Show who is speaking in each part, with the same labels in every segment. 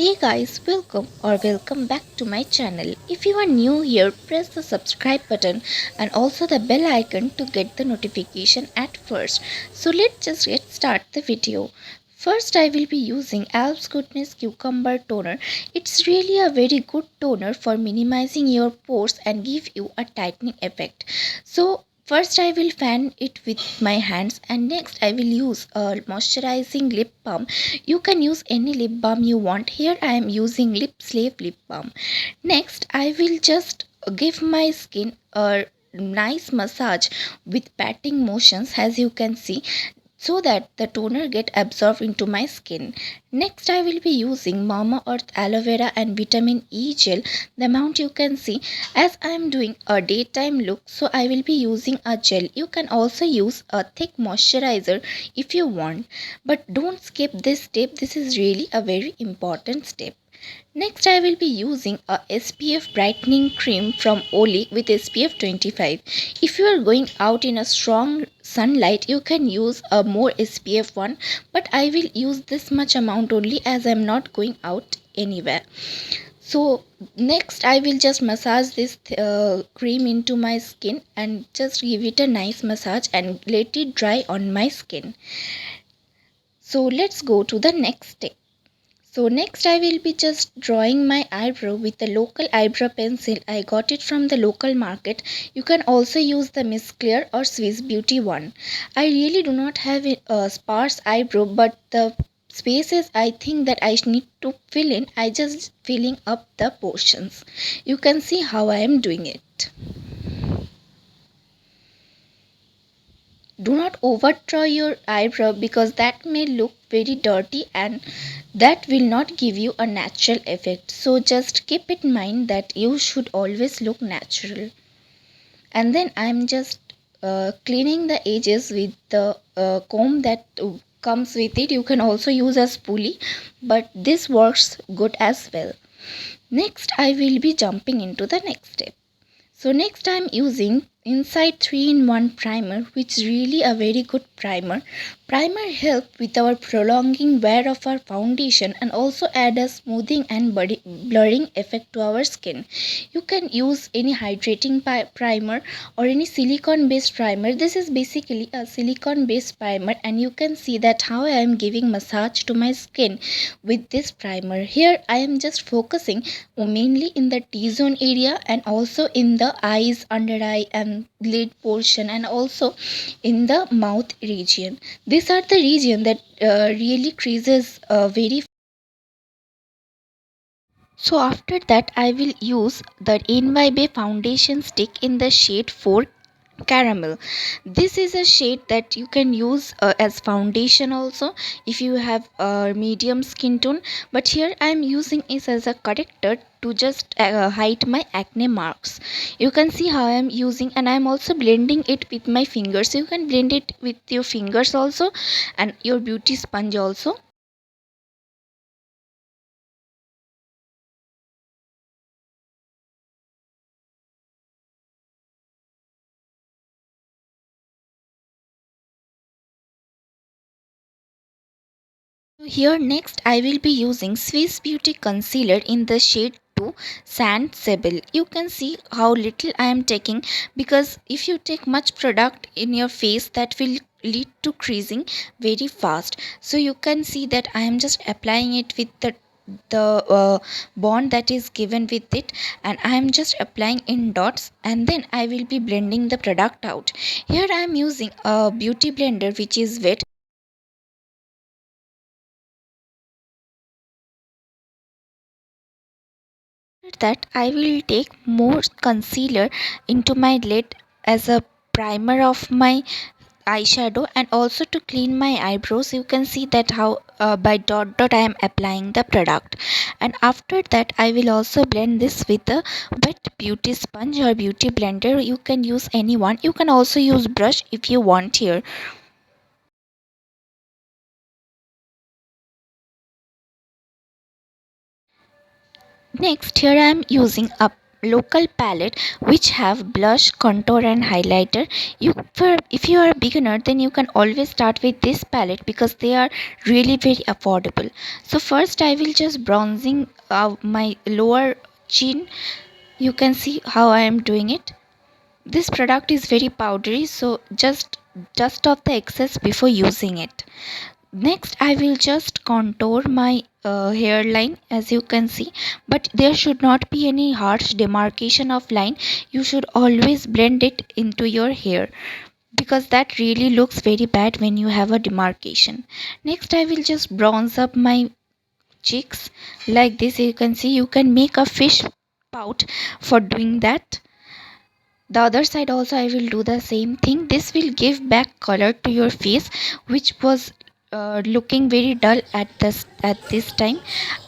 Speaker 1: Hey guys, welcome back to my channel. If you are new here, press the subscribe button and also the bell icon to get the notification at first. So let's just get start the video. First I will be using Alps Goodness Cucumber Toner. It's really a very good toner for minimizing your pores and give you a tightening effect. So first I will fan it with my hands and next I will use a moisturizing lip balm. You can use any lip balm you want. Here I am using Lip Slave lip balm. Next I will just give my skin a nice massage with patting motions as you can see, so that the toner get absorbed into my skin. Next I will be using Mama Earth aloe vera and vitamin E gel. The amount you can see, as I am doing a daytime look, so I will be using a gel. You can also use a thick moisturizer if you want, but don't skip this step. This is really a very important step. Next I will be using a SPF brightening cream from Olay with SPF 25. If you are going out in a strong sunlight, you can use a more SPF one, but I will use this much amount only as I am not going out anywhere. So next I will just massage this cream into my skin and just give it a nice massage and let it dry on my skin. So let's go to the next step. So next I will be just drawing my eyebrow with a local eyebrow pencil. I got it from the local market. You can also use the Miss Clear or Swiss Beauty one. I really do not have a sparse eyebrow, but the spaces I think that I need to fill in, I just filling up the portions. You can see how I am doing it. Do not over draw your eyebrow because that may look very dirty and that will not give you a natural effect. So just keep in mind that you should always look natural. And then I'm just cleaning the edges with the comb that comes with it. You can also use a spoolie, but this works good as well. Next I will be jumping into the next step. So next I'm using Inside 3-in-1 primer, which is really a very good primer. Primer help with our prolonging wear of our foundation and also add a smoothing and blurring effect to our skin. You can use any hydrating primer or any silicone based primer. This is basically a silicone based primer and you can see that how I am giving massage to my skin with this primer. Here I am just focusing mainly in the T-zone area and also in the eyes, under eye and lid portion and also in the mouth region. These are the region that really creases very. So after that I will use the NYB foundation stick in the shade 4 caramel. This is a shade that you can use as foundation also if you have a medium skin tone, but here I am using it as a corrector to just hide my acne marks. You can see how I am using, and I am also blending it with my fingers. You can blend it with your fingers also and your beauty sponge also. Here next I will be using Swiss Beauty Concealer in the shade 2 Sand Sable. You can see how little I am taking, because if you take much product in your face that will lead to creasing very fast. So you can see that I am just applying it with the bond that is given with it, and I am just applying in dots and then I will be blending the product out. Here I am using a beauty blender which is wet. After that, I will take more concealer into my lid as a primer of my eyeshadow and also to clean my eyebrows. You can see that how by dot dot I am applying the product, and after that I will also blend this with a wet beauty sponge or beauty blender. You can use any one. You can also use brush if you want here. Next, here I am using a local palette which have blush, contour and highlighter. If you are a beginner, then you can always start with this palette because they are really very affordable. So first I will just bronzing my lower chin. You can see how I am doing it. This product is very powdery, so just dust off the excess before using it. Next I will just contour my hairline, as you can see, but there should not be any harsh demarcation of line. You should always blend it into your hair because that really looks very bad when you have a demarcation. Next I will just bronze up my cheeks like this. You can see you can make a fish pout for doing that. The other side also I will do the same thing. This will give back color to your face, which was looking very dull at this time.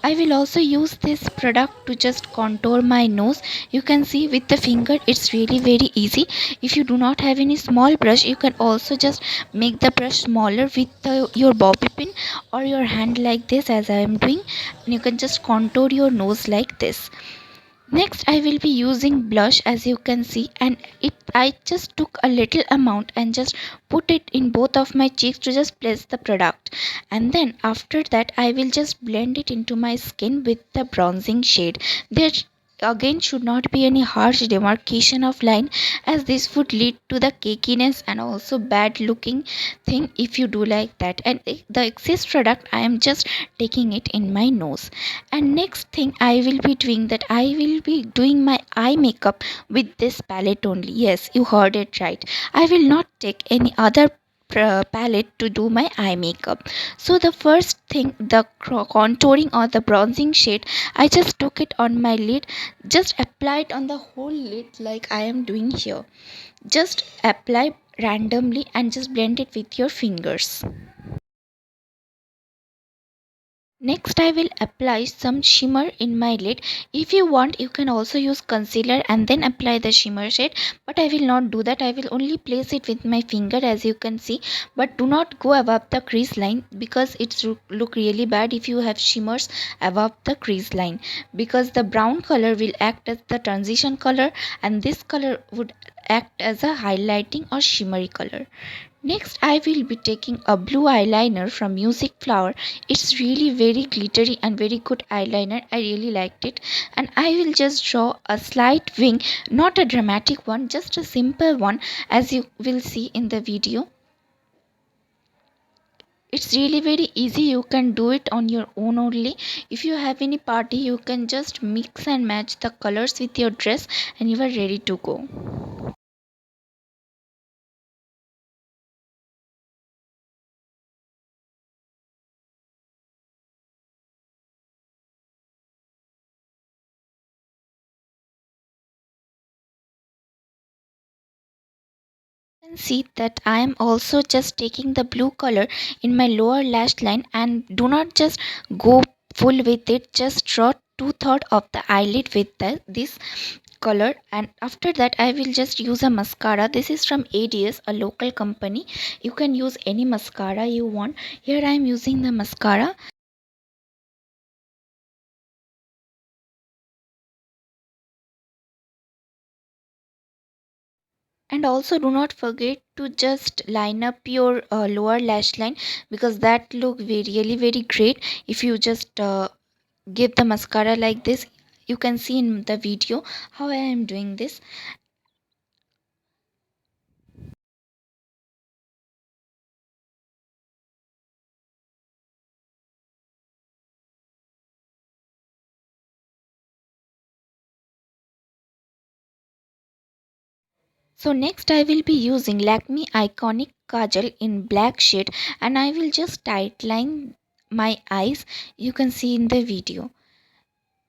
Speaker 1: I will also use this product to just contour my nose. You can see with the finger it's really very easy. If you do not have any small brush, you can also just make the brush smaller with your bobby pin or your hand like this, as I am doing, and you can just contour your nose like this. Next I will be using blush, as you can see, and I just took a little amount and just put it in both of my cheeks to just place the product, and then after that I will just blend it into my skin with the bronzing shade. There again should not be any harsh demarcation of line, as this would lead to the cakiness and also bad looking thing if you do like that. And the excess product I am just taking it in my nose. And next thing I will be doing, that I will be doing my eye makeup with this palette only. Yes, you heard it right. I will not take any other palette to do my eye makeup. So the first thing, the contouring or the bronzing shade, I just took it on my lid, just apply it on the whole lid like I am doing here. Just apply randomly and just blend it with your fingers. Next I will apply some shimmer in my lid. If you want, you can also use concealer and then apply the shimmer shade, but I will not do that. I will only place it with my finger, as you can see. But do not go above the crease line because it's look really bad if you have shimmers above the crease line, because the brown color will act as the transition color and this color would act as a highlighting or shimmery color. Next, I will be taking a blue eyeliner from Music Flower. It's really very glittery and very good eyeliner. I really liked it. And I will just draw a slight wing, not a dramatic one, just a simple one, as you will see in the video. It's really very easy. You can do it on your own only. If you have any party, you can just mix and match the colors with your dress and you are ready to go. Can see that I am also just taking the blue color in my lower lash line, and do not just go full with it, just draw 2/3 of the eyelid with this color. And after that I will just use a mascara. This is from ADS, a local company. You can use any mascara you want. Here I am using the mascara. And also do not forget to just line up your lower lash line, because that look really very great if you just give the mascara like this. You can see in the video how I am doing this. So next I will be using Lakme Iconic Kajal in black shade, and I will just tightline my eyes. You can see in the video,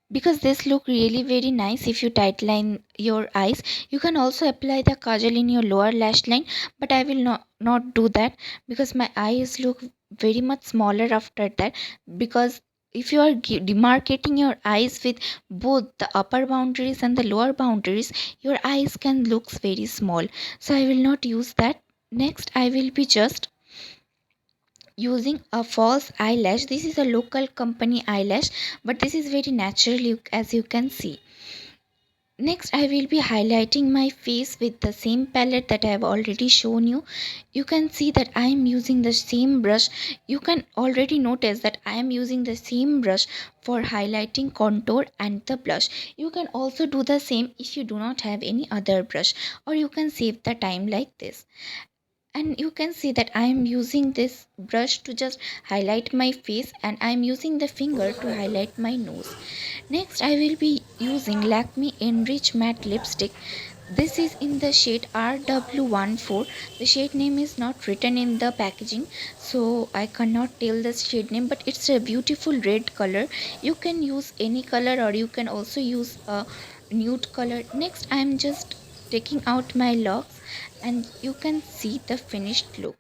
Speaker 1: because this look really very nice if you tightline your eyes. You can also apply the kajal in your lower lash line, but I will not do that because my eyes look very much smaller after that. Because if you are demarcating your eyes with both the upper boundaries and the lower boundaries, your eyes can look very small, so I will not use that. Next I will be just using a false eyelash. This is a local company eyelash, but this is very natural, as you can see. Next, I will be highlighting my face with the same palette that I have already shown you. You can see that I am using the same brush. You can already notice that I am using the same brush for highlighting, contour and the blush. You can also do the same if you do not have any other brush, or you can save the time like this. And you can see that I am using this brush to just highlight my face, and I am using the finger to highlight my nose. Next, I will be using Lakme Enrich Matte Lipstick. This is in the shade RW14. The shade name is not written in the packaging, so I cannot tell the shade name, but it's a beautiful red color. You can use any color, or you can also use a nude color. Next, I am just taking out my locks, and you can see the finished look.